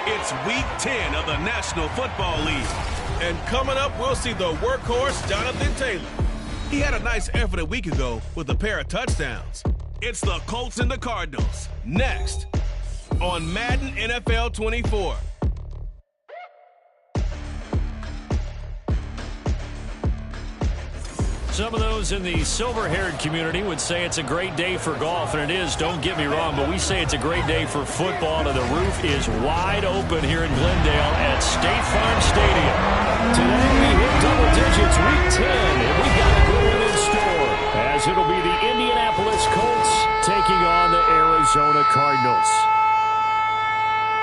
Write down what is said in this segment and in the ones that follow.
It's Week 10 of the National Football League. And coming up, we'll see the workhorse, Jonathan Taylor. He had a nice effort a week ago with a pair of touchdowns. It's the Colts and the Cardinals. Next on Madden NFL 24. Some of those in the silver-haired community would say it's a great day for golf, and it is, don't get me wrong, but we say it's a great day for football, and the roof is wide open here in Glendale at State Farm Stadium. Today we hit double digits, Week 10, and we got a good one in store, as it'll be the Indianapolis Colts taking on the Arizona Cardinals.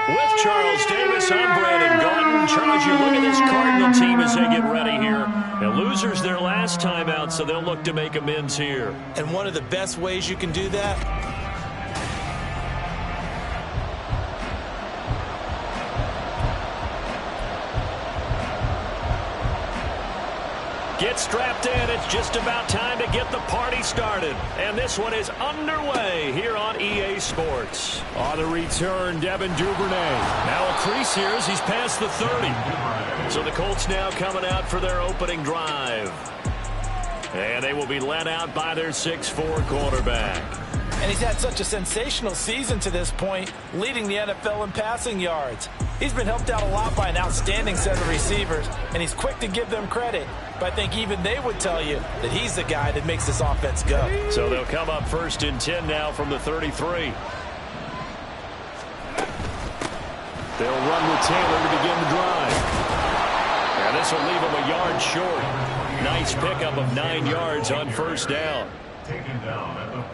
With Charles Davis, I'm Brandon Gaudin. Charles, you look at this Cardinal team as they get ready here. The losers their last time out, so they'll look to make amends here. And one of the best ways you can do that, get strapped in. It's just about time to get the party started. And this one is underway here on EA Sports. On the return, Devin Duvernay. Now a crease here as he's past the 30. So the Colts now coming out for their opening drive. And they will be led out by their 6'4" quarterback. and he's had such a sensational season to this point, leading the NFL in passing yards. He's been helped out a lot by an outstanding set of receivers, and he's quick to give them credit. But I think even they would tell you that he's the guy that makes this offense go. So they'll come up 1st and 10 now from the 33. They'll run with Taylor to begin the drive. And this will leave him a yard short. Nice pickup of 9 yards on 1st down.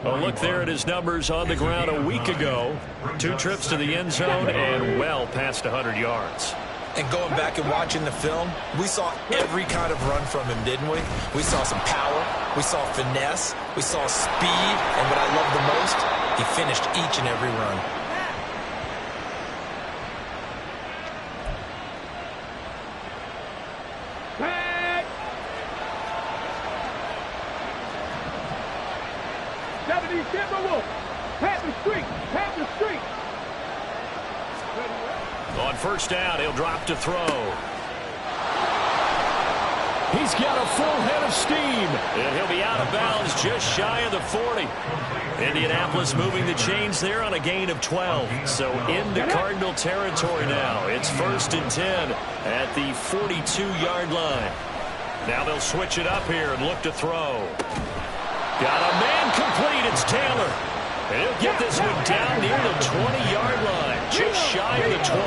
A look there at his numbers on the ground a week ago. 2 trips to the end zone and well past 100 yards. And going back and watching the film, we saw every kind of run from him, didn't we? We saw some power, we saw finesse, we saw speed, and what I love the most, he finished each and every run. On 1st down, he'll drop to throw. He's got a full head of steam. And he'll be out of bounds just shy of the 40. Indianapolis moving the chains there on a gain of 12. So into Cardinal territory now. It's 1st and 10 at the 42-yard line. Now they'll switch it up here and look to throw. Got a man complete. It's Taylor. And he'll get this one down near the 20-yard line, just shy of the 20.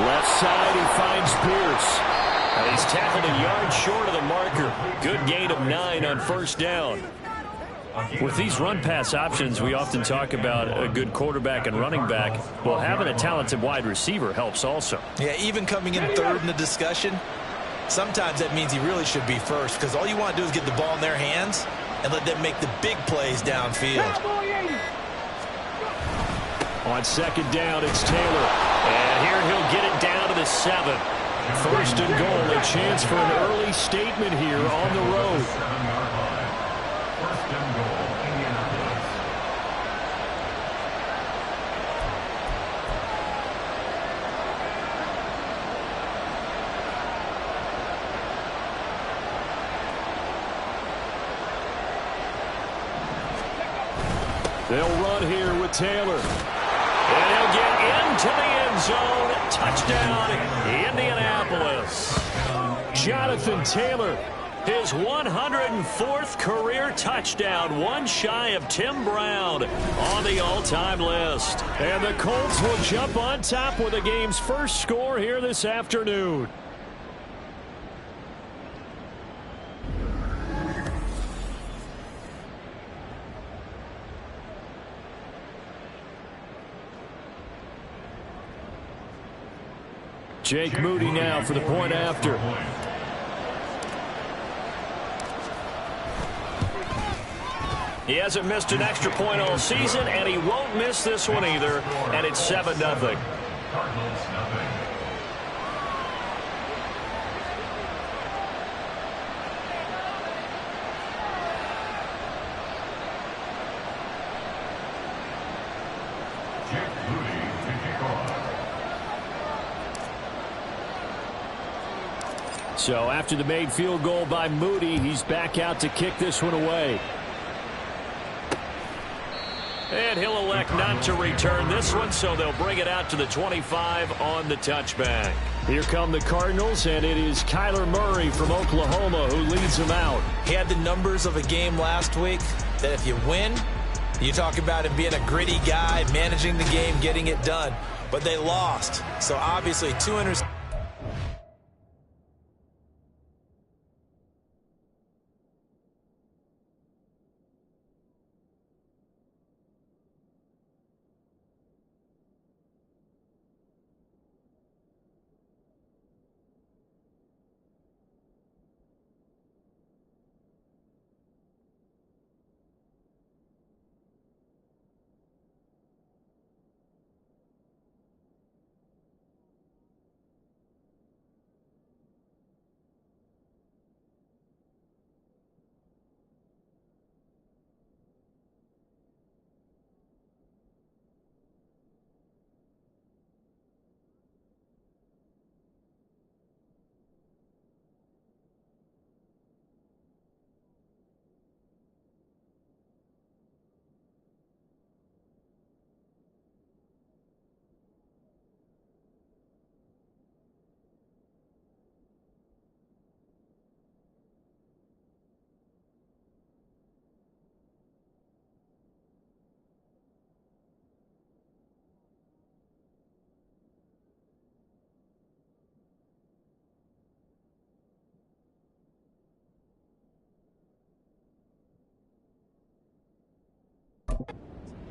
Left side, he finds Pierce. And he's tackled a yard short of the marker. Good gain of 9 on 1st down. With these run-pass options, we often talk about a good quarterback and running back. Well, having a talented wide receiver helps also. Yeah, even coming in third in the discussion, sometimes that means he really should be first, because all you want to do is get the ball in their hands and let them make the big plays downfield. On second down, it's Taylor. And here he'll get it down to the 7. First and goal, a chance for an early statement here on the road. They'll run here with Taylor. And he'll get into the end zone. Touchdown, Indianapolis. Jonathan Taylor, his 104th career touchdown, one shy of Tim Brown on the all-time list. And the Colts will jump on top with the game's first score here this afternoon. Jake Moody now for the point after. He hasn't missed an extra point all season, and he won't miss this one either, and it's 7-0. Cardinals, nothing. So after the made field goal by Moody, he's back out to kick this one away. And he'll elect not to return this one, so they'll bring it out to the 25 on the touchback. Here come the Cardinals, and it is Kyler Murray from Oklahoma who leads them out. He had the numbers of a game last week that if you win, you talk about him being a gritty guy, managing the game, getting it done. But they lost, so obviously 2 interceptions.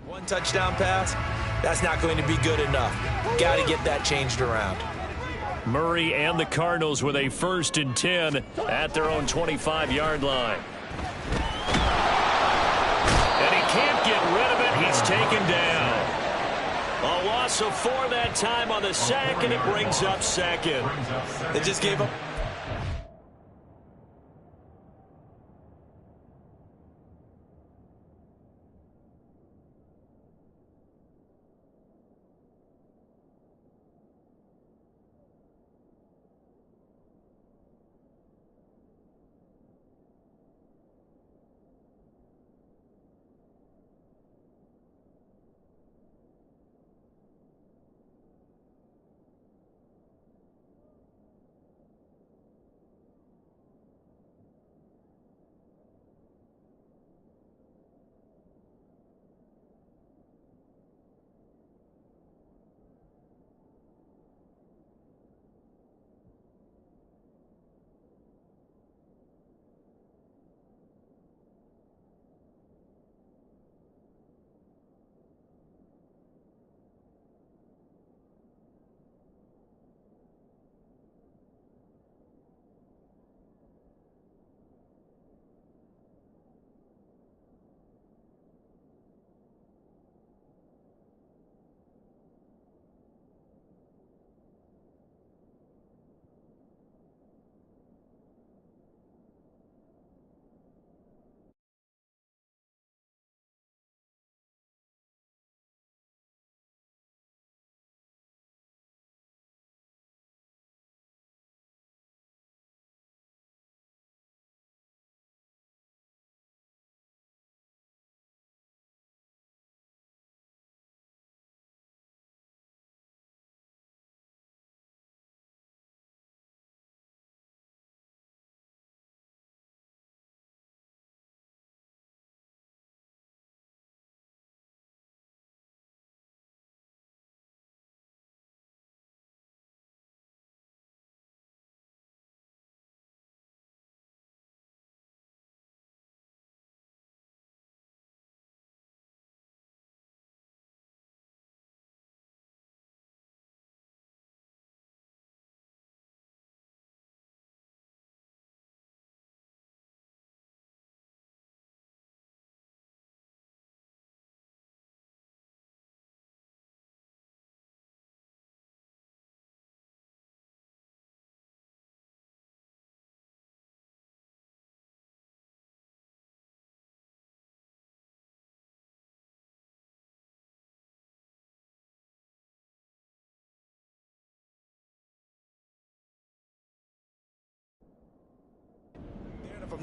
One touchdown pass, that's not going to be good enough. Got to get that changed around. Murray and the Cardinals with a 1st and 10 at their own 25-yard line. And he can't get rid of it. He's taken down. A loss of 4 that time on the sack, and it brings up 2nd. They just gave up.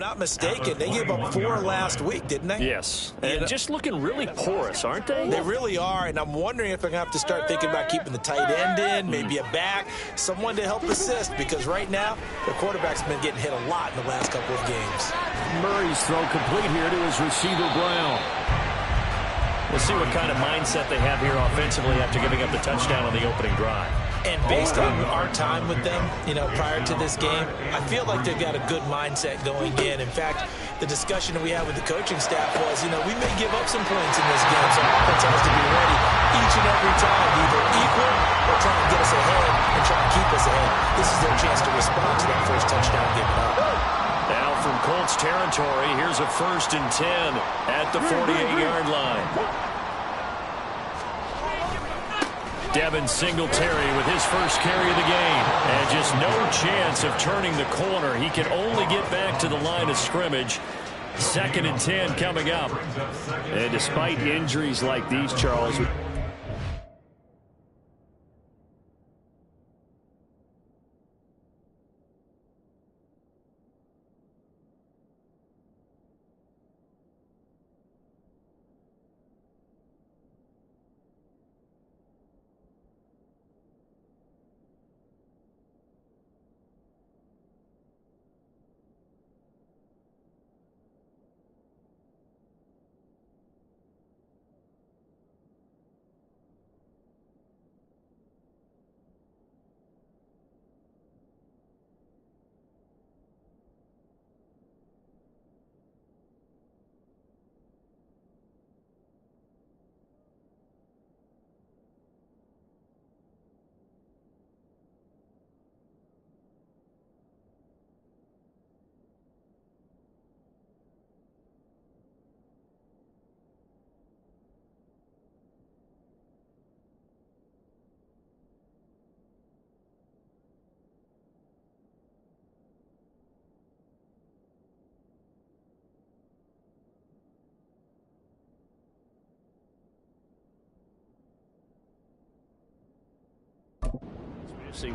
not mistaken, they gave up 4 last week, didn't they? Yes. And just looking really porous, aren't they? They really are, and I'm wondering if they're going to have to start thinking about keeping the tight end in, maybe a back, someone to help assist, because right now, their quarterback's been getting hit a lot in the last couple of games. Murray's throw complete here to his receiver, Brown. We'll see what kind of mindset they have here offensively after giving up the touchdown on the opening drive. And based on our time with them, prior to this game, I feel like they've got a good mindset going in. In fact, the discussion that we had with the coaching staff was, we may give up some points in this game, so offense has to be ready each and every time, either equal or try and get us ahead and try and keep us ahead. This is their chance to respond to that first touchdown given up. Now from Colts territory, here's a 1st and 10 at the 48-yard line. Devin Singletary with his first carry of the game. And just no chance of turning the corner. He can only get back to the line of scrimmage. 2nd and 10 coming up. And despite injuries like these, Charles,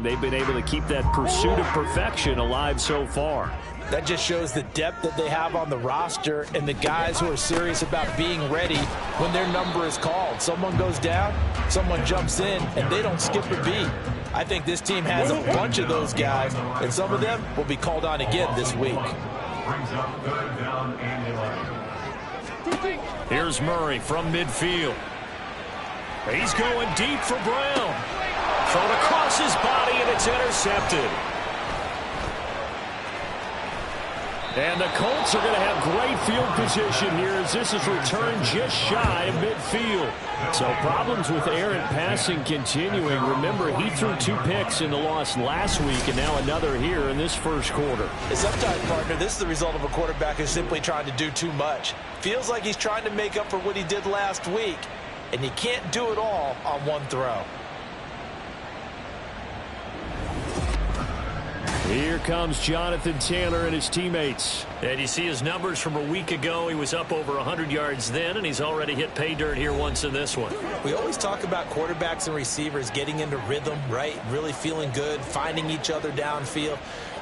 they've been able to keep that pursuit of perfection alive so far. That just shows the depth that they have on the roster and the guys who are serious about being ready when their number is called. Someone goes down, someone jumps in, and they don't skip a beat. I think this team has a bunch of those guys, and some of them will be called on again this week. Here's Murray from midfield. He's going deep for Brown. Thrown across his body, and it's intercepted. And the Colts are going to have great field position here as this is returned just shy of midfield. So problems with errant passing continuing. Remember, he threw 2 picks in the loss last week, and now another here in this first quarter. Sometimes, partner, this is the result of a quarterback who's simply trying to do too much. Feels like he's trying to make up for what he did last week, and he can't do it all on one throw. Here comes Jonathan Taylor and his teammates. And you see his numbers from a week ago. He was up over 100 yards then, and he's already hit pay dirt here once in this one. We always talk about quarterbacks and receivers getting into rhythm, right? Really feeling good, finding each other downfield.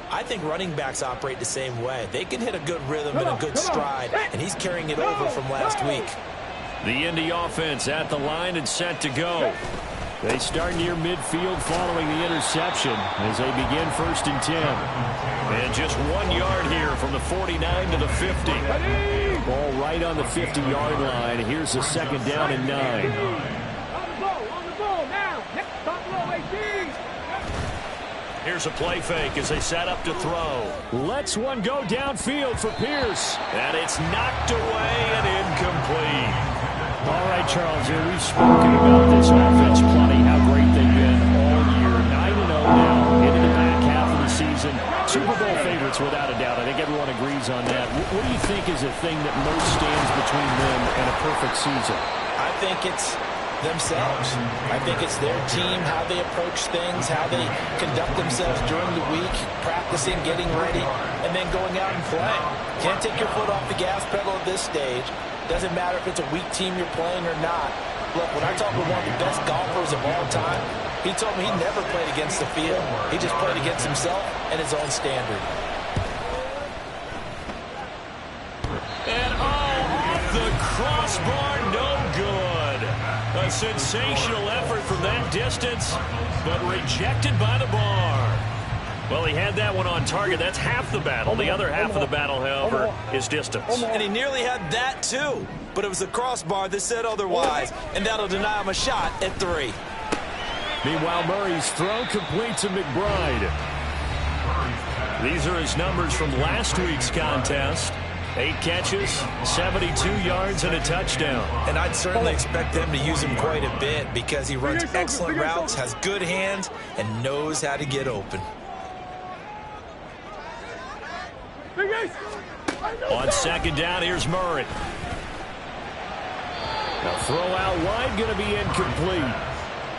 I think running backs operate the same way. They can hit a good rhythm and a good stride, and he's carrying it over from last week. The Indy offense at the line and set to go. They start near midfield following the interception as they begin 1st and 10. And just 1 yard here from the 49 to the 50. Ball right on the 50-yard line. Here's the 2nd down and 9. On the ball now. Next top row, 18. Here's a play fake as they set up to throw. Lets one go downfield for Pierce. And it's knocked away and incomplete. All right, Charles, here we've spoken about this offense plenty, how great they've been all year. 9-0 now into the back half of the season. Super Bowl favorites without a doubt. I think everyone agrees on that. What do you think is the thing that most stands between them and a perfect season? I think it's themselves. I think it's their team, how they approach things, how they conduct themselves during the week, practicing, getting ready, and then going out and playing. Can't take your foot off the gas pedal at this stage. Doesn't matter if it's a weak team you're playing or not. Look, when I talk with one of the best golfers of all time, he told me he never played against the field. He just played against himself and his own standard. crossbar, no good. A sensational effort from that distance, but rejected by the bar. Well, he had that one on target. That's half the battle. The other half of the battle, however, is distance. And he nearly had that, too. But it was the crossbar that said otherwise, and that'll deny him a shot at 3. Meanwhile, Murray's throw complete to McBride. These are his numbers from last week's contest. 8 catches, 72 yards, and a touchdown. And I'd certainly expect them to use him quite a bit because he runs excellent routes, has good hands, and knows how to get open. On second down, here's Murray. Now throw out wide, going to be incomplete.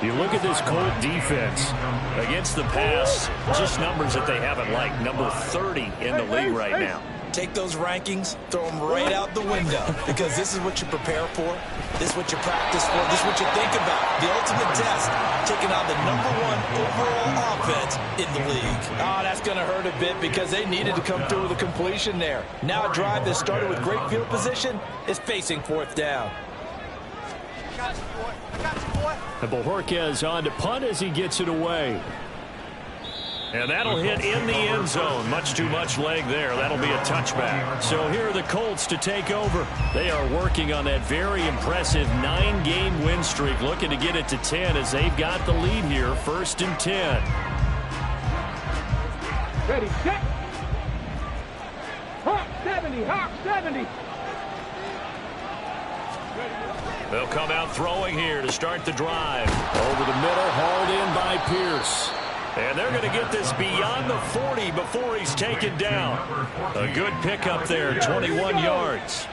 You look at this Colt defense against the pass, just numbers that they haven't liked. Number 30 in the league right now. Take those rankings, throw them right out the window because this is what you prepare for. This is what you practice for. This is what you think about. The ultimate test, taking on the #1 overall offense in the league. Oh, that's going to hurt a bit because they needed to come through with a completion there. Now a drive that started with great field position is facing 4th down. I got you, boy. I got you, boy. And Bojorquez on to punt as he gets it away. And that'll hit in the end zone. Much too much leg there. That'll be a touchback. So here are the Colts to take over. They are working on that very impressive 9-game win streak, looking to get it to 10 as they've got the lead here, 1st and 10. Ready, set. Hawk 70, Hawk 70. They'll come out throwing here to start the drive. Over the middle, hauled in by Pierce. And they're going to get this beyond the 40 before he's taken down. A good pickup there, 21 yards.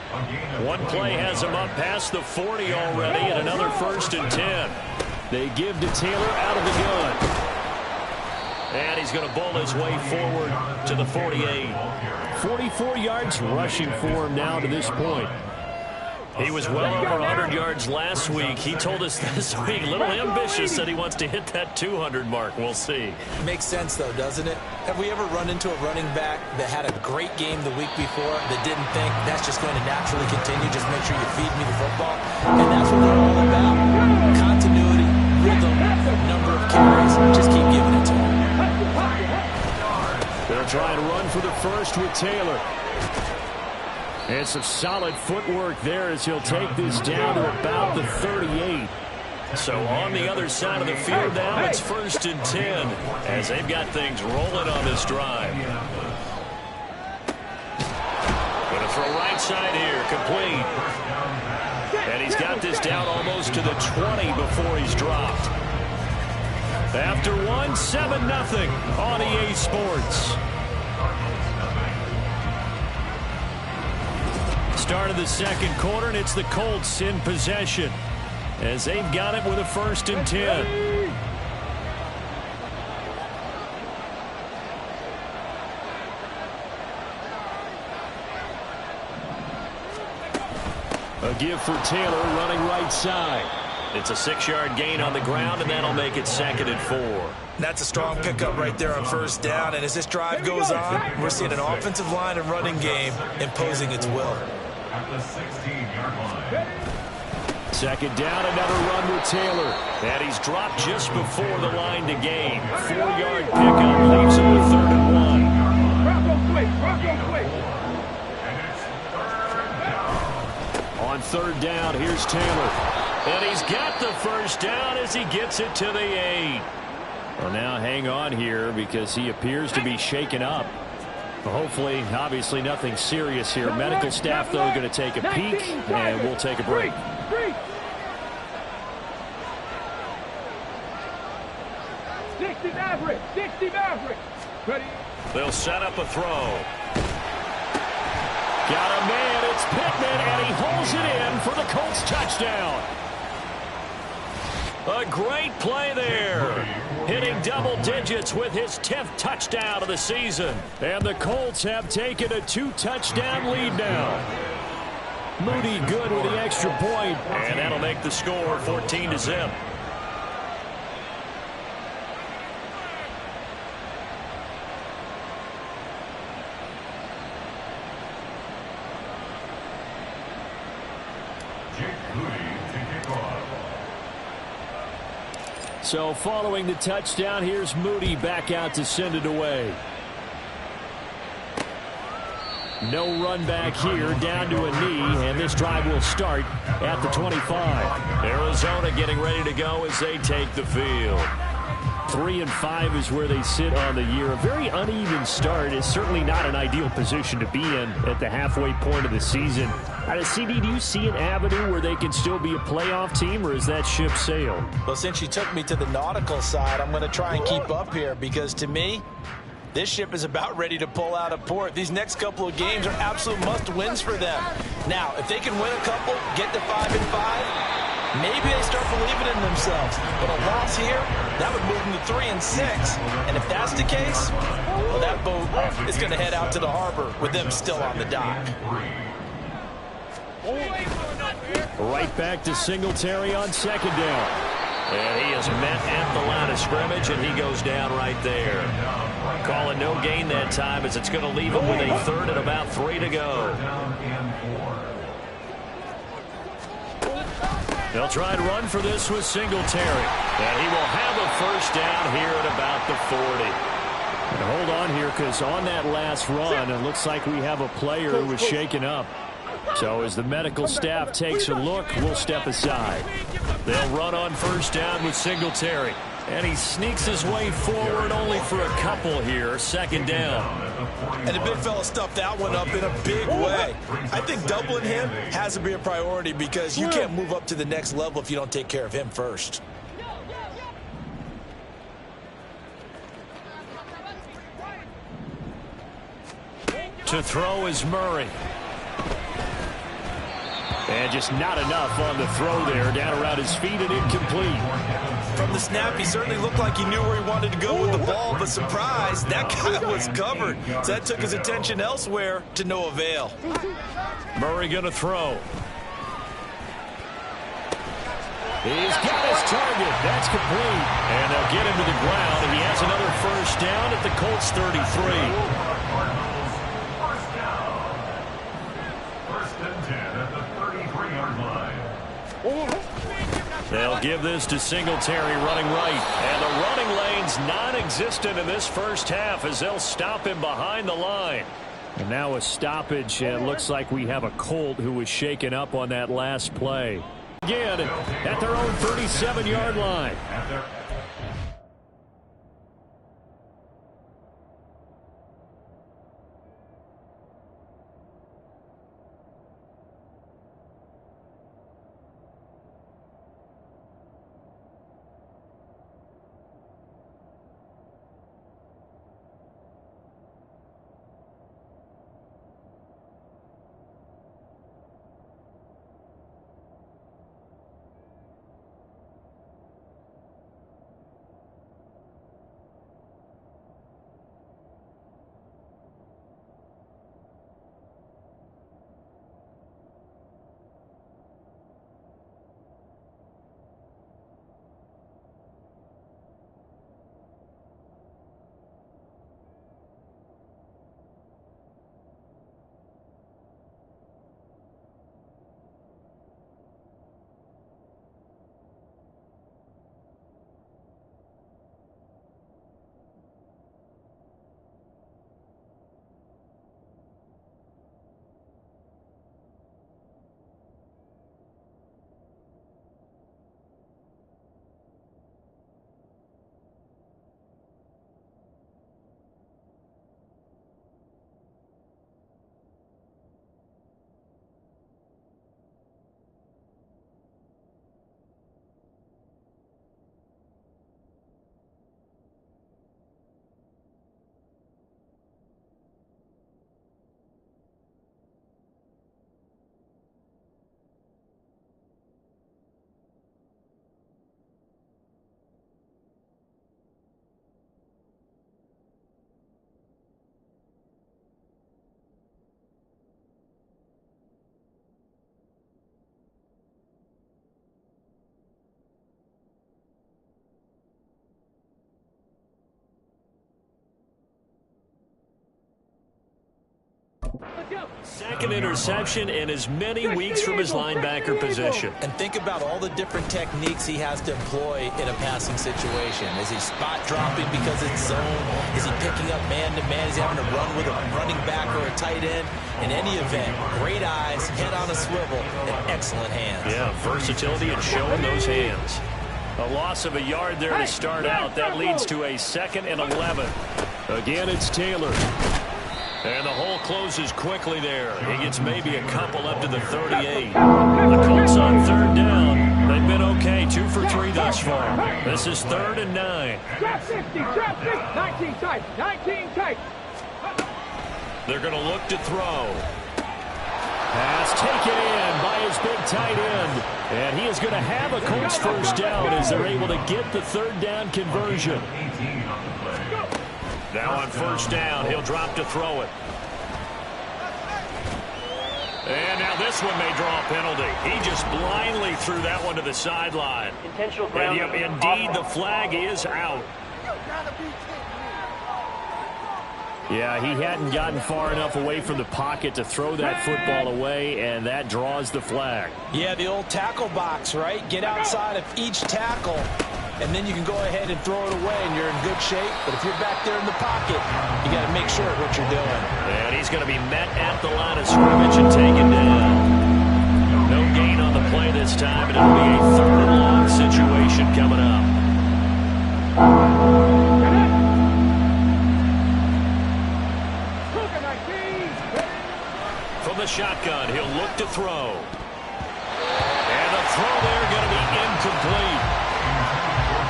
One play has him up past the 40 already, and another 1st and 10. They give to Taylor out of the gun. And he's going to bowl his way forward to the 48. 44 yards rushing for him now to this point. He was well over 100 yards last week. He told us this week, a little ambitious, that he wants to hit that 200 mark. We'll see. Makes sense, though, doesn't it? Have we ever run into a running back that had a great game the week before that didn't think that's just going to naturally continue? Just make sure you feed me the football. And that's what they're all about. Continuity, rhythm, number of carries. Just keep giving it to him. They'll try and run for the first with Taylor. And some solid footwork there as he'll take this down to about the 38. So on the other side of the field now, it's 1st and 10 as they've got things rolling on this drive. Going to throw right side here, complete. And he's got this down almost to the 20 before he's dropped. After 7-0 on EA Sports. Start of the second quarter, and it's the Colts in possession as they've got it with a 1st and 10. A give for Taylor running right side. It's a 6-yard gain on the ground, and that'll make it 2nd and 4. That's a strong pickup right there on 1st down, and as this drive goes on, we're seeing an offensive line and running game imposing its will. At the 16-yard line. 2nd down, another run with Taylor. And he's dropped just before the line to gain. 4-yard pickup leaves him with 3rd and 1. Bronco quick, Bronco quick. On 3rd down, here's Taylor. And he's got the 1st down as he gets it to the 8. Well, now hang on here because he appears to be shaken up. Hopefully, obviously, nothing serious here. Medical staff, though, going to take a peek, and we'll take a break. 60 Maverick, 60 Maverick. Ready? They'll set up a throw. Got a man, it's Pittman, and he holds it in for the Colts touchdown. A great play there. Hitting double digits with his 10th touchdown of the season. And the Colts have taken a 2-touchdown lead now. Moody good with the extra point. And that'll make the score 14-0. TPurdie to kick off. So following the touchdown, here's Moody back out to send it away. No run back here, down to a knee, and this drive will start at the 25. Arizona getting ready to go as they take the field. 3-5 is where they sit on the year. A very uneven start is certainly not an ideal position to be in at the halfway point of the season. CD, do you see an avenue where they can still be a playoff team, or is that ship sailed? Well, since you took me to the nautical side, I'm going to try and keep up here because to me, this ship is about ready to pull out of port. These next couple of games are absolute must-wins for them. Now, if they can win a couple, get to 5-5, maybe they start believing in themselves. But a loss here, that would move them to 3-6. And if that's the case, well, that boat is going to head out to the harbor with them still on the dock. Right back to Singletary on second down. And he is met at the line of scrimmage, and he goes down right there. Calling no gain that time as it's going to leave him with a third and about 3 to go. They'll try and run for this with Singletary. And he will have a first down here at about the 40. And hold on here, because on that last run, it looks like we have a player who was shaken up. So as the medical staff takes a look, we'll step aside. They'll run on first down with Singletary. And he sneaks his way forward only for a couple here. Second down. And the big fella stuffed that one up in a big way. I think doubling him has to be a priority because you can't move up to the next level if you don't take care of him first. To throw is Murray. And just not enough on the throw there. Down around his feet and incomplete. From the snap, he certainly looked like he knew where he wanted to go with the ball, but surprise, that guy was covered. So that took his attention elsewhere to no avail. Murray going to throw. He's got his target. That's complete. And they'll get him to the ground. And he has another first down at the Colts 33. They'll give this to Singletary running right. And the running lane's non-existent in this first half as they'll stop him behind the line. And now a stoppage, and it looks like we have a Colt who was shaken up on that last play. Again, at their own 37-yard line. Let's go. Second interception in as many weeks from his linebacker position. And think about all the different techniques he has to employ in a passing situation. Is he spot dropping because it's zone? Is he picking up man-to-man? Is he having to run with a running back or a tight end? In any event, great eyes, head on a swivel, and excellent hands. Yeah, versatility and showing those hands. A loss of a yard there to start out. That leads to a 2nd and 11. Again, it's Taylor. And the hole closes quickly there. He gets maybe a couple up to the 38. The Colts on 3rd down. They've been okay, 2 for 3 thus far. This is 3rd and 9. Trap 60, trap 60. 19 tight, 19 tight. They're going to look to throw. Pass taken in by his big tight end. And he is going to have a Colts first down as they're able to get the 3rd down conversion. Now on 1st down, he'll drop to throw it. And now this one may draw a penalty. He just blindly threw that one to the sideline. Intentional ground. And indeed, the flag is out. Yeah, he hadn't gotten far enough away from the pocket to throw that football away, and that draws the flag. Yeah, the old tackle box, right? Get outside of each tackle, and then you can go ahead and throw it away, and you're in good shape. But if you're back there in the pocket, you got to make sure of what you're doing. And he's going to be met at the line of scrimmage and taken down. No gain on the play this time, and it'll be a 3rd and long situation coming up. From the shotgun, he'll look to throw. And the throw there going to be incomplete.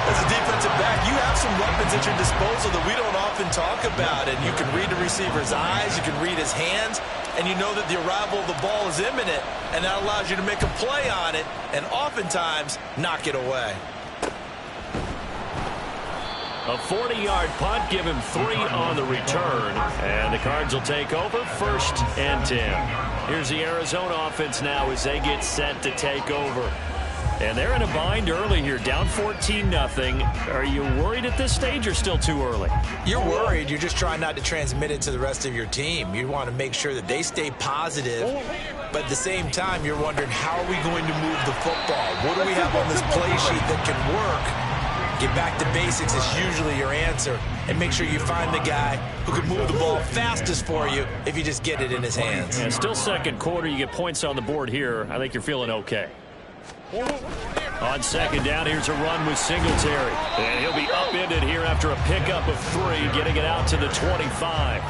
As a defensive back, you have some weapons at your disposal that we don't often talk about. And you can read the receiver's eyes, you can read his hands, and you know that the arrival of the ball is imminent, and that allows you to make a play on it and oftentimes knock it away. A 40-yard punt, give him 3 on the return. And the Cards will take over 1st and 10. Here's the Arizona offense now as they get set to take over. And they're in a bind early here, down 14-0. Are you worried at this stage or still too early? You're worried. You're just trying not to transmit it to the rest of your team. You want to make sure that they stay positive. But at the same time, you're wondering, how are we going to move the football? What do we have on this play sheet that can work? Get back to basics is usually your answer. And make sure you find the guy who can move the ball fastest for you if you just get it in his hands. Yeah, still 2nd quarter. You get points on the board here. I think you're feeling okay. On 2nd down, here's a run with Singletary. And he'll be upended here after a pickup of 3, getting it out to the 25.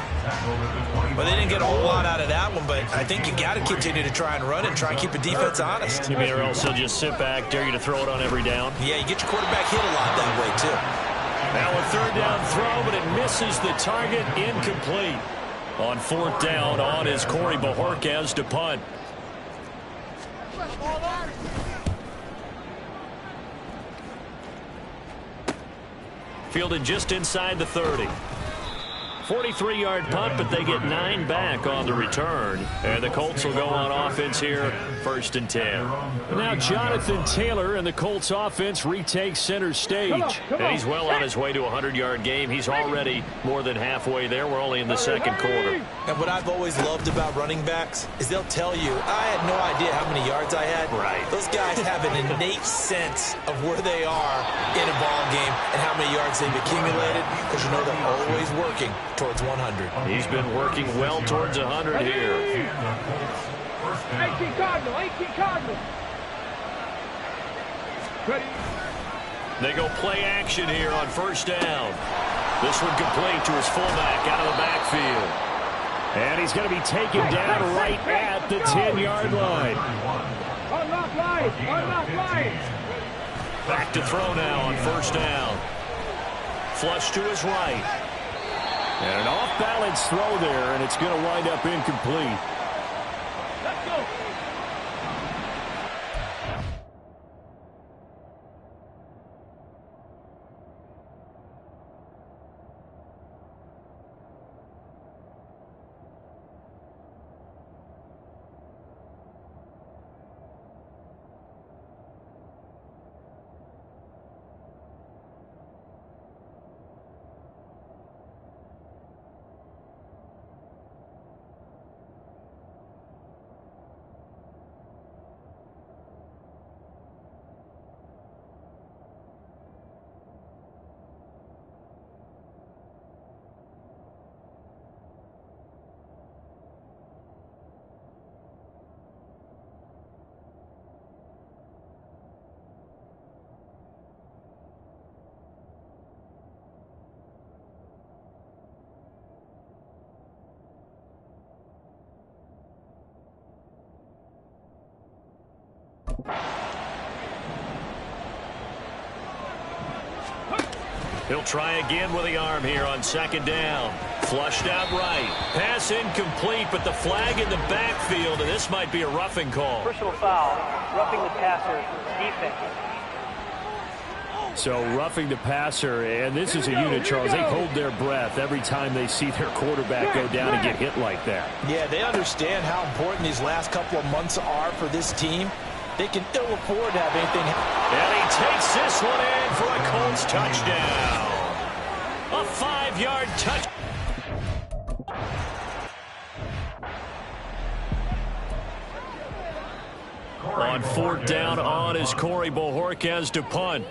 Well, they didn't get a whole lot out of that one, but I think you got to continue to try and run and try and keep the defense honest. You mean, or else he'll just sit back, dare you to throw it on every down? Yeah, you get your quarterback hit a lot that way, too. Now a 3rd down throw, but it misses the target, incomplete. On 4th down, on is Corey Bajorquez to punt. Fielded just inside the 30. 43-yard punt, but they get 9 back on the return. And the Colts will go on offense here, 1st and 10. Now Jonathan Taylor and the Colts offense retakes center stage. And he's well on his way to a 100-yard game. He's already more than halfway there. We're only in the 2nd quarter. And what I've always loved about running backs is they'll tell you, I had no idea how many yards I had. Right. Those guys have an innate sense of where they are in a ball game and how many yards they've accumulated, because you know they're always working towards 100. He's been working well towards 100 here. 18 Cardinal, 18 Cardinal. Ready. They go play action here on 1st down. This one complete to his fullback out of the backfield. And he's going to be taken down right at the 10-yard line. Unlock line, unlock line. Back to throw now on 1st down. Flush to his right. And an off-balance throw there, and it's going to wind up incomplete. Let's go. He'll try again with the arm here on second down. Flushed out right. Pass incomplete, but the flag in the backfield, and this might be a roughing call. Personal foul, roughing the passer, defense. So roughing the passer, and this is a unit, Charles. They hold their breath every time they see their quarterback go down and get hit like that. Yeah, they understand how important these last couple of months are for this team. They can ill afford to have anything happen. And he takes this one in for a Colts touchdown. A 5-yard touch. On fourth down on is Corey Bojorquez to punt.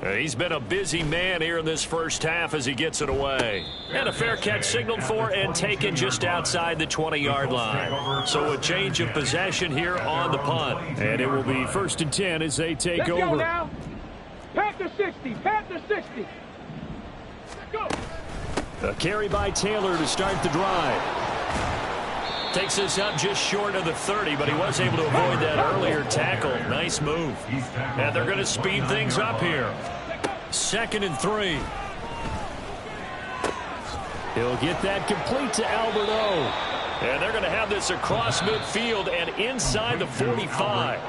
He's been a busy man here in this first half as he gets it away. And a fair catch signaled for and taken just outside the 20-yard line. So a change of possession here on the punt. And it will be 1st and 10 as they take over. Go now. Panther 60. Panther 60. Go. A carry by Taylor to start the drive. Takes this up just short of the 30, but he was able to avoid that earlier tackle. Nice move. And they're going to speed things up here. 2nd and 3. He'll get that complete to Albert O. And they're going to have this across midfield and inside the 45.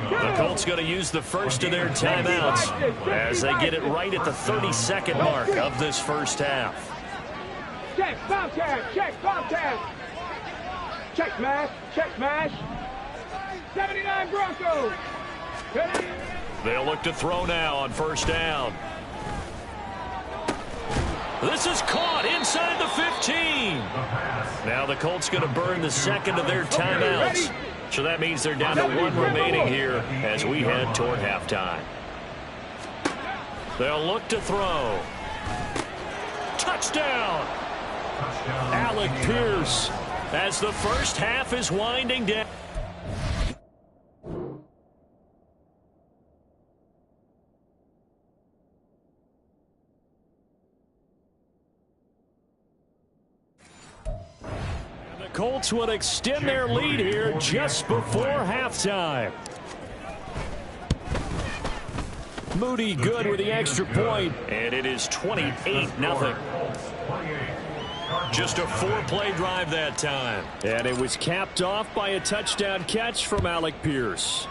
The Colts going to use the first of their timeouts as they get it right at the 32nd mark of this first half. Check, contact, check, contact. Check mash, check mash. 79 Broncos. They'll look to throw now on first down. This is caught inside the 15. Now the Colts going to burn the second of their timeouts. So that means they're down to 1 remaining here as we head toward halftime. They'll look to throw. Touchdown. Alec Pierce. As the first half is winding down. The Colts would extend their lead here just before halftime. Moody good with the extra point, and it is 28-0. Just a 4-play drive that time. And it was capped off by a touchdown catch from Alec Pierce.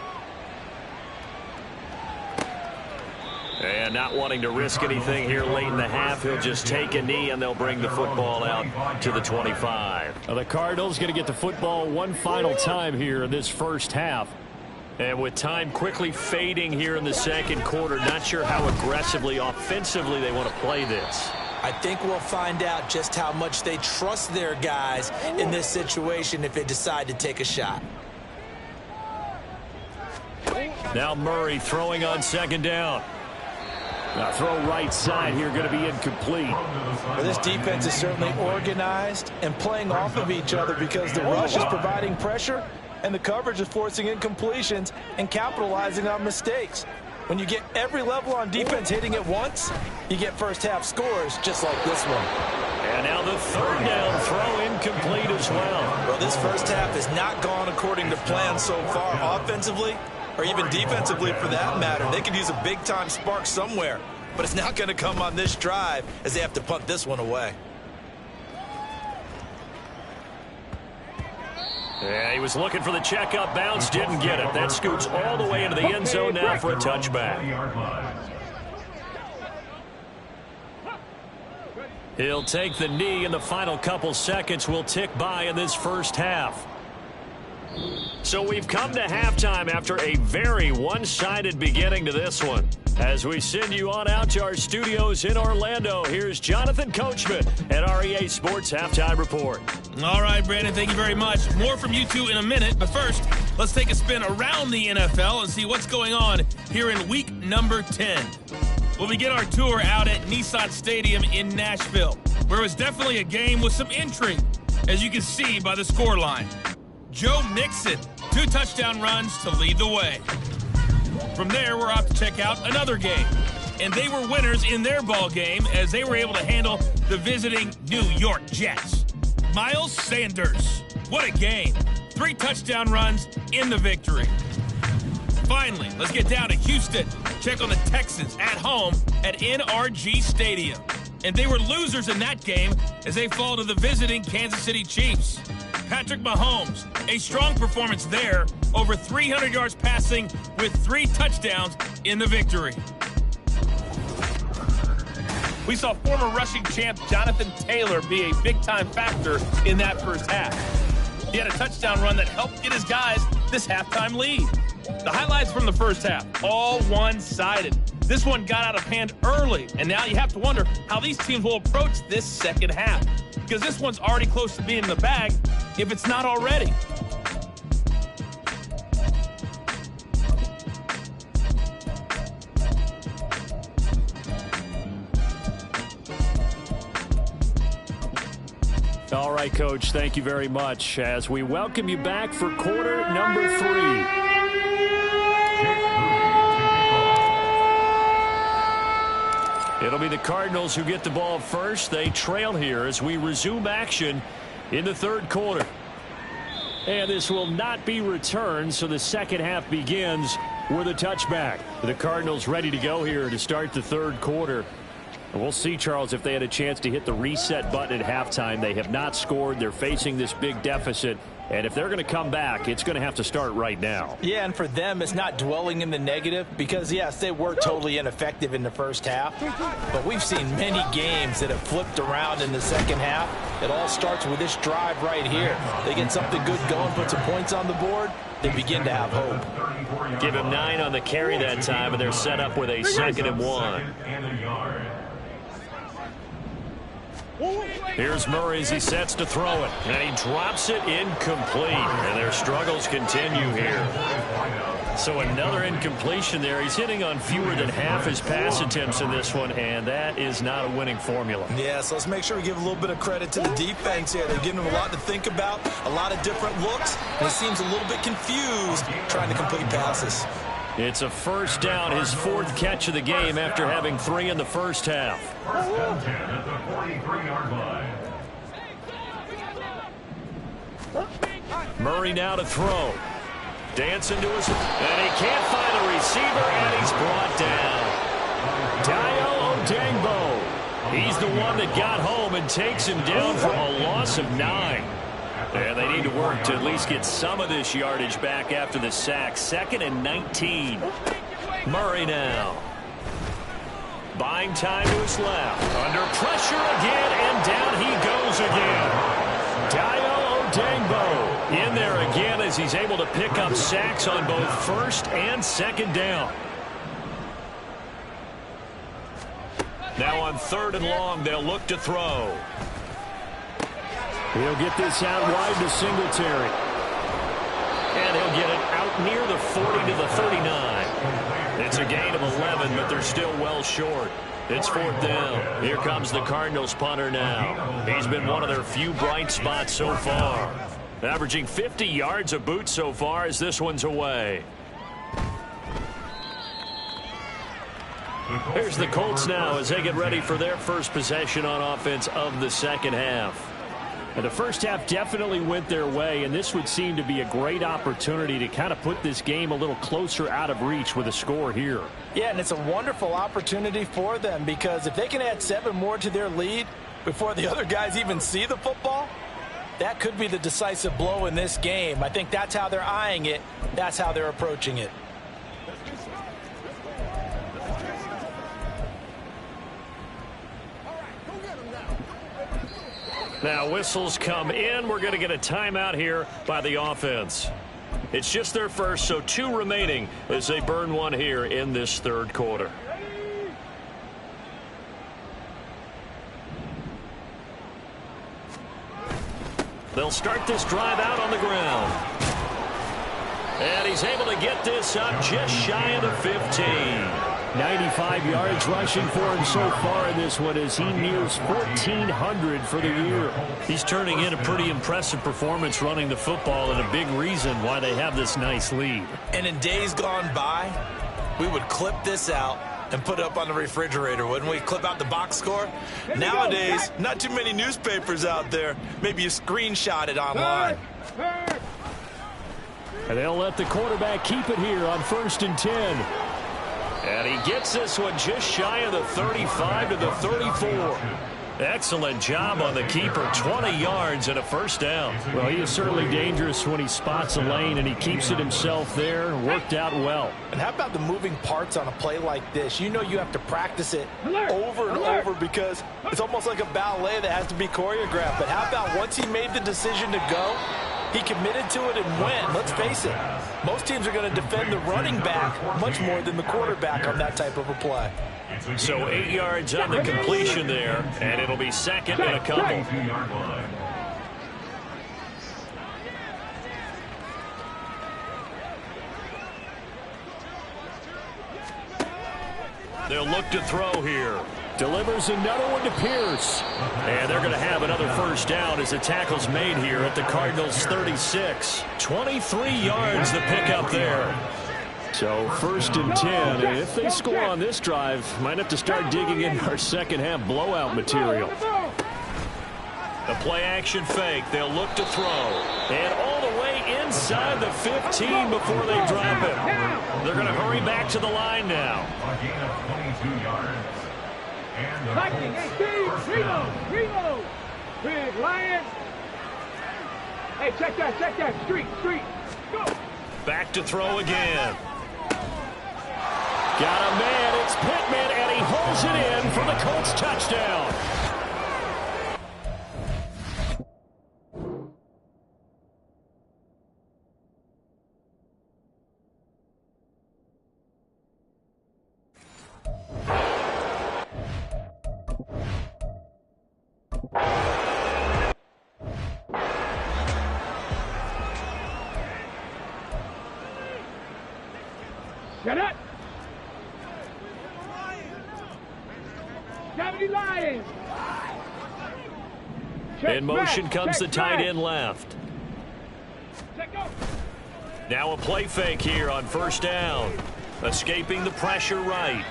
And not wanting to risk anything here late in the half, he'll just take a knee and they'll bring the football out to the 25. Now the Cardinals going to get the football one final time here in this first half. And with time quickly fading here in the second quarter, not sure how aggressively, offensively they want to play this. I think we'll find out just how much they trust their guys in this situation if they decide to take a shot. Now Murray throwing on second down. Now throw right side here going to be incomplete. Well, this defense is certainly organized and playing off of each other because the rush is providing pressure and the coverage is forcing incompletions and capitalizing on mistakes. When you get every level on defense hitting at once, you get first half scores just like this one. And now the third down throw incomplete as well. Well, this first half has not gone according to plan so far offensively or even defensively for that matter. They could use a big-time spark somewhere, but it's not going to come on this drive as they have to punt this one away. Yeah, he was looking for the check-up bounce, didn't get it. That scoots all the way into the end zone now for a touchback. He'll take the knee, and the final couple seconds will tick by in this first half. So we've come to halftime after a very one-sided beginning to this one. As we send you on out to our studios in Orlando, here's Jonathan Coachman at REA Sports Halftime Report. All right, Brandon, thank you very much. More from you two in a minute. But first, let's take a spin around the NFL and see what's going on here in week number 10. We'll begin our tour out at Nissan Stadium in Nashville, where it was definitely a game with some intrigue, as you can see by the scoreline. Joe Mixon, 2 touchdown runs to lead the way. From there, we're off to check out another game. And they were winners in their ball game as they were able to handle the visiting New York Jets. Miles Sanders, what a game. 3 touchdown runs in the victory. Finally, let's get down to Houston. Check on the Texans at home at NRG Stadium. And they were losers in that game as they fall to the visiting Kansas City Chiefs. Patrick Mahomes, a strong performance there, over 300 yards passing with 3 touchdowns in the victory. We saw former rushing champ Jonathan Taylor be a big-time factor in that first half. He had a touchdown run that helped get his guys this halftime lead. The highlights from the first half, all one-sided. This one got out of hand early, and now you have to wonder how these teams will approach this second half, because this one's already close to being in the bag, if it's not already. All right, Coach, thank you very much as we welcome you back for quarter number 3. It'll be the Cardinals who get the ball first. They trail here as we resume action in the third quarter. And this will not be returned, so the second half begins with a touchback. The Cardinals ready to go here to start the third quarter. And we'll see, Charles, if they had a chance to hit the reset button at halftime. They have not scored. They're facing this big deficit. And if they're going to come back, it's going to have to start right now. Yeah, and for them, it's not dwelling in the negative because, yes, they were totally ineffective in the first half. But we've seen many games that have flipped around in the second half. It all starts with this drive right here. They get something good going, put some points on the board, they begin to have hope. Give him 9 on the carry that time, and they're set up with a 2nd and 1. Here's Murray as he sets to throw it, and he drops it incomplete, and their struggles continue here. So another incompletion there. He's hitting on fewer than half his pass attempts in this one, and that is not a winning formula. Yeah, so let's make sure we give a little bit of credit to the defense here. They're giving him a lot to think about, a lot of different looks, and he seems a little bit confused trying to complete passes. It's a first down, his 4th catch of the game after having 3 in the first half. First down 10 at the 43-yard line. Murray now to throw. Dancing to his, and he can't find the receiver, and he's brought down. Dayo Odengbo. He's the one that got home and takes him down for a loss of 9. And they need to work to at least get some of this yardage back after the sack. 2nd and 19. Murray now. Buying time to his left. Under pressure again, and down he goes again. Dayo Odengbo in there again as he's able to pick up sacks on both 1st and 2nd down. Now on 3rd and long, they'll look to throw. He'll get this out wide to Singletary. And he'll get it out near the 40 to the 39. It's a gain of 11, but they're still well short. It's 4th down. Here comes the Cardinals punter now. He's been one of their few bright spots so far. Averaging 50 yards a boot so far as this one's away. Here's the Colts now as they get ready for their first possession on offense of the second half. And the first half definitely went their way, and this would seem to be a great opportunity to kind of put this game a little closer out of reach with a score here. Yeah, and it's a wonderful opportunity for them because if they can add 7 more to their lead before the other guys even see the football, that could be the decisive blow in this game. I think that's how they're eyeing it. That's how they're approaching it. Now whistles come in. We're going to get a timeout here by the offense. It's just their first, so 2 remaining as they burn one here in this third quarter. They'll start this drive out on the ground. And he's able to get this up just shy of the 15. 95 yards rushing for him so far in this one as he nears 1,400 for the year. He's turning in a pretty impressive performance running the football and a big reason why they have this nice lead. And in days gone by, we would clip this out and put it up on the refrigerator, wouldn't we? Clip out the box score. Nowadays, not too many newspapers out there. Maybe you screenshot it online. And they'll let the quarterback keep it here on 1st and 10. And he gets this one just shy of the 35 to the 34. Excellent job on the keeper. 20 yards and a first down. Well, he is certainly dangerous when he spots a lane, and he keeps it himself there. Worked out well. And how about the moving parts on a play like this? You know you have to practice it over and over because it's almost like a ballet that has to be choreographed. But how about once he made the decision to go, he committed to it and went. Let's face it, most teams are going to defend the running back much more than the quarterback on that type of a play. So 8 yards on the completion there, and it'll be second and a couple. They'll look to throw here. Delivers another one to Pierce. And they're going to have another first down as the tackle's made here at the Cardinals' 36. 23 yards the pickup there. So 1st and 10, and if they score on this drive, might have to start digging in our second half blowout material. The play action fake, they'll look to throw. And all the way inside the 15 before they drop it. They're going to hurry back to the line now. A gain of 22 yards. And the Viking, 18, reload. Big Lion. Hey, check that. Street. Go. Back to throw again. Got a man, it's Pittman, and he holds it in for the Colts touchdown. Shut up. 70 Lions. In motion comes the tight end left. Check go. Now a play fake here on 1st down. Escaping the pressure right.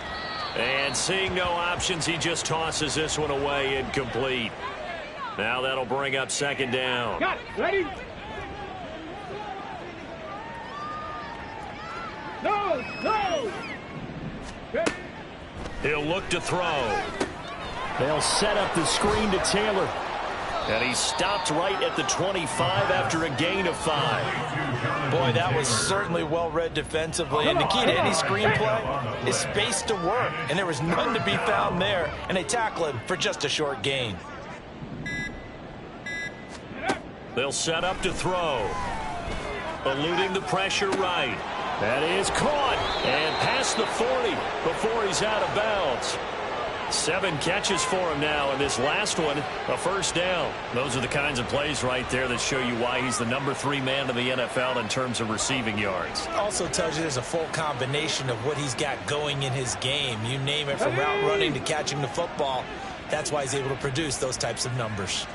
And seeing no options, he just tosses this one away incomplete. Now that'll bring up 2nd down. Got it. Ready? No. Ready? He'll look to throw. They'll set up the screen to Taylor. And he stopped right at the 25 after a gain of 5. Boy, that was certainly well read defensively. And the key to any screenplay is space to work. And there was none to be found there. And they tackle him for just a short gain. They'll set up to throw. Eluding the pressure right. That is caught. And past the 40 before he's out of bounds. 7 catches for him now, and this last one, a first down. Those are the kinds of plays right there that show you why he's the number 3 man in the NFL in terms of receiving yards. Also tells you there's a full combination of what he's got going in his game. You name it, from route running to catching the football. That's why he's able to produce those types of numbers.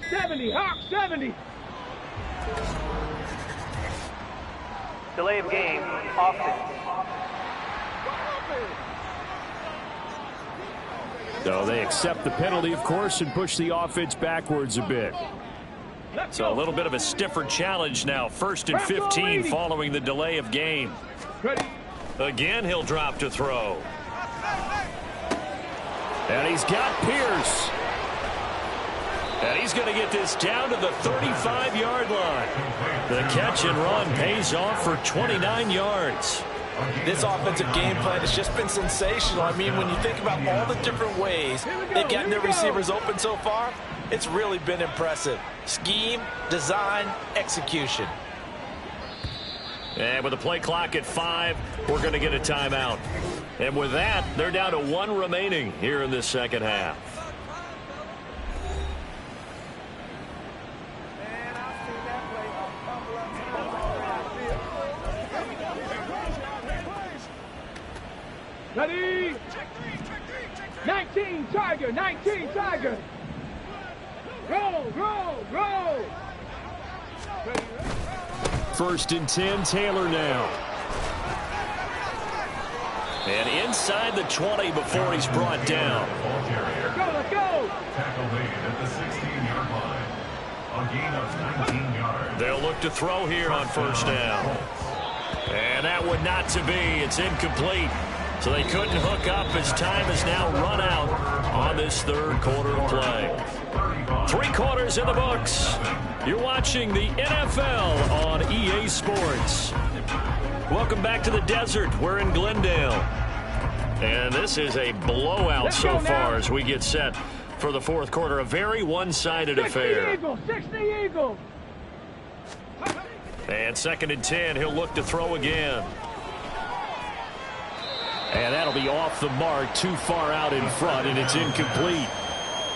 70, Hawk 70. Delay of game, offense. So they accept the penalty, of course, and push the offense backwards a bit. So a little bit of a stiffer challenge now. 1st and 15 following the delay of game. Again, he'll drop to throw. And he's got Pierce. And he's going to get this down to the 35-yard line. The catch and run pays off for 29 yards. This offensive game plan has just been sensational. I mean, when you think about all the different ways they've gotten their receivers open so far, it's really been impressive. Scheme, design, execution. And with the play clock at 5, we're going to get a timeout. And with that, they're down to 1 remaining here in this second half. Ready? 19 Tiger, 19 Tiger. Roll, roll, roll. 1st and 10, Taylor now. And inside the 20 before he's brought down. Let's go. Tackle made at the 16-yard line. A gain of 19 yards. They'll look to throw here on 1st down. And that one not to be. It's incomplete. So they couldn't hook up as time has now run out on this 3rd quarter of play. 3 quarters in the books. You're watching the NFL on EA Sports. Welcome back to the desert. We're in Glendale. And this is a blowout so far as we get set for the 4th quarter. A very one-sided affair. 60 Eagles. And 2nd and 10, he'll look to throw again. And that'll be off the mark, too far out in front, and it's incomplete.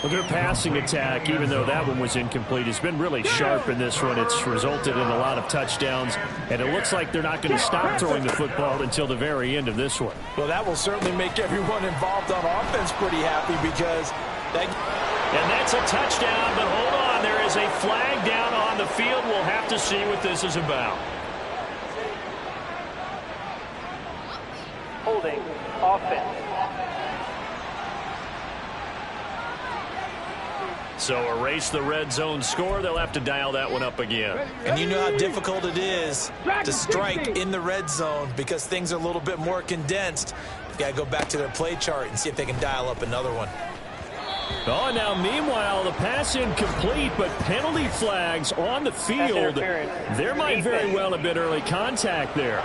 Well, their passing attack, even though that one was incomplete, has been really sharp in this one. It's resulted in a lot of touchdowns, and it looks like they're not going to stop throwing the football until the very end of this one. Well, that will certainly make everyone involved on offense pretty happy because that... And that's a touchdown, but hold on. There is a flag down on the field. We'll have to see what this is about. Holding, offense. So erase the red zone score. They'll have to dial that one up again. And you know how difficult it is to strike in the red zone because things are a little bit more condensed. You got to go back to their play chart and see if they can dial up another one. Oh, now meanwhile, the pass incomplete, but penalty flags on the field. There might very well have been early contact there.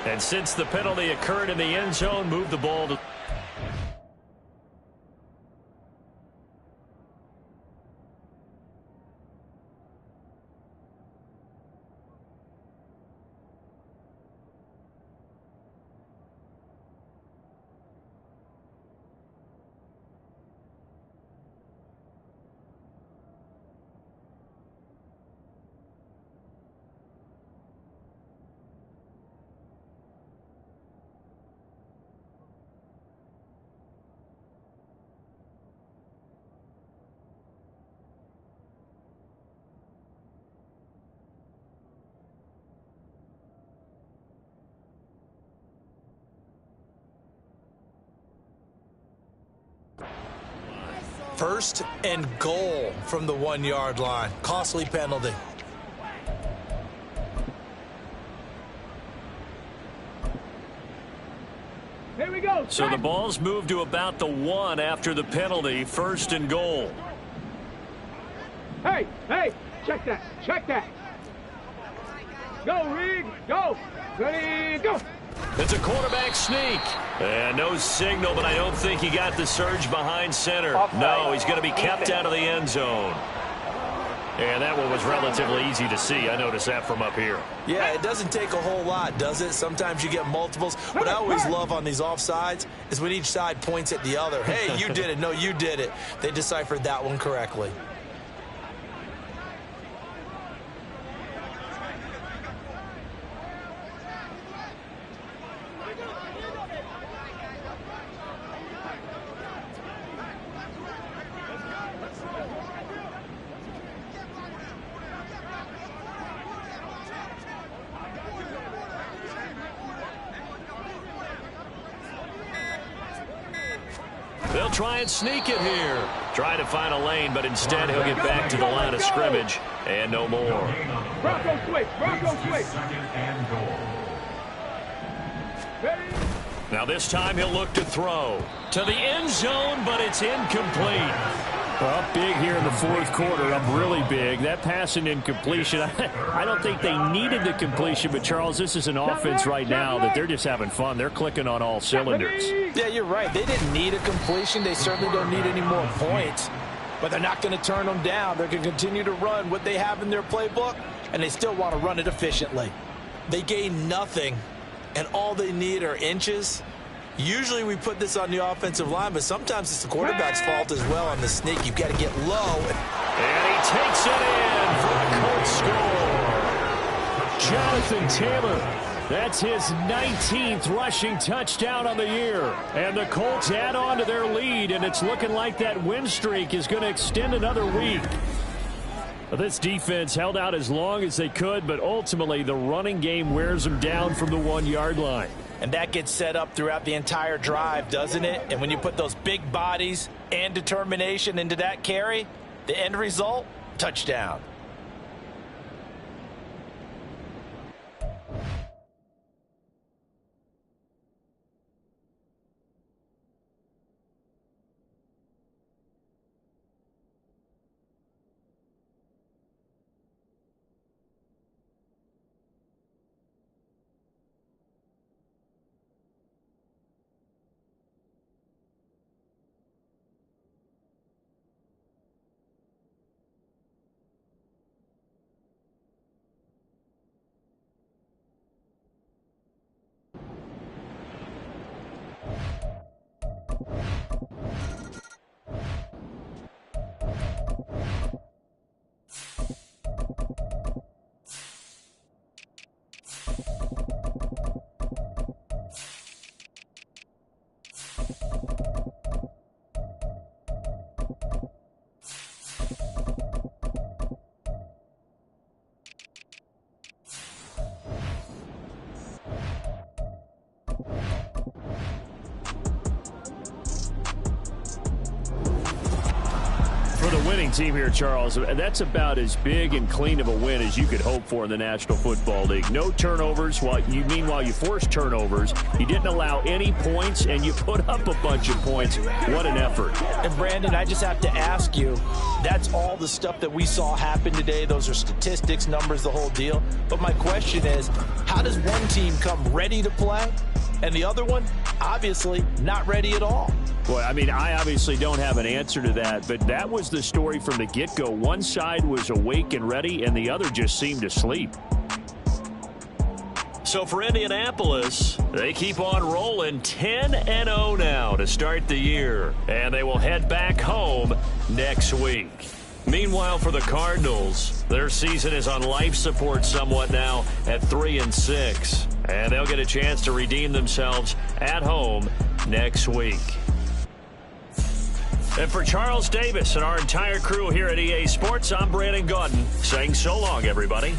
And since the penalty occurred in the end zone, move the ball to... First and goal from the 1-yard line. Costly penalty. Here we go. So the ball's moved to about the 1 after the penalty. 1st and goal. Hey, hey, check that, check that. Go, Reed, go. Ready, go. It's a quarterback sneak. And no signal, but I don't think he got the surge behind center. No, he's going to be kept out of the end zone. And that one was relatively easy to see. I noticed that from up here. Yeah, it doesn't take a whole lot, does it? Sometimes you get multiples. What I always love on these offsides is when each side points at the other. Hey, you did it. No, you did it. They deciphered that one correctly. try and sneak it here. Trying to find a lane, but instead he'll get back to the line of scrimmage and no more. Bronco switch. Bronco switch. Second and goal. Ready? Now this time he'll look to throw to the end zone, but it's incomplete. Well, big here in the fourth quarter. Up really big. That pass and incompletion, I don't think they needed the completion, but Charles, this is an offense right now that they're just having fun. They're clicking on all cylinders. Yeah, you're right. They didn't need a completion. They certainly don't need any more points. But they're not going to turn them down. They're going to continue to run what they have in their playbook, and they still want to run it efficiently. They gain nothing, and all they need are inches. Usually we put this on the offensive line, but sometimes it's the quarterback's fault as well on the sneak. You've got to get low. And he takes it in for the Colts score. Jonathan Taylor, that's his 19th rushing touchdown on the year. And the Colts add on to their lead, and it's looking like that win streak is going to extend another week. This defense held out as long as they could, but ultimately the running game wears them down from the 1-yard line. And that gets set up throughout the entire drive, doesn't it? And when you put those big bodies and determination into that carry, the end result, touchdown. Team here, Charles, that's about as big and clean of a win as you could hope for in the National Football League. No turnovers. Meanwhile, you forced turnovers. You didn't allow any points, and you put up a bunch of points. What an effort. And, Brandon, I just have to ask you, that's all the stuff that we saw happen today. Those are statistics, numbers, the whole deal. But my question is, how does one team come ready to play, and the other one, obviously, not ready at all? Well, I mean, I obviously don't have an answer to that, but that was the story from the get-go. One side was awake and ready, and the other just seemed asleep. So for Indianapolis, they keep on rolling 10-0 now to start the year, and they will head back home next week. Meanwhile, for the Cardinals, their season is on life support somewhat now at 3-6, and they'll get a chance to redeem themselves at home next week. And for Charles Davis and our entire crew here at EA Sports, I'm Brandon Gaudin saying so long, everybody.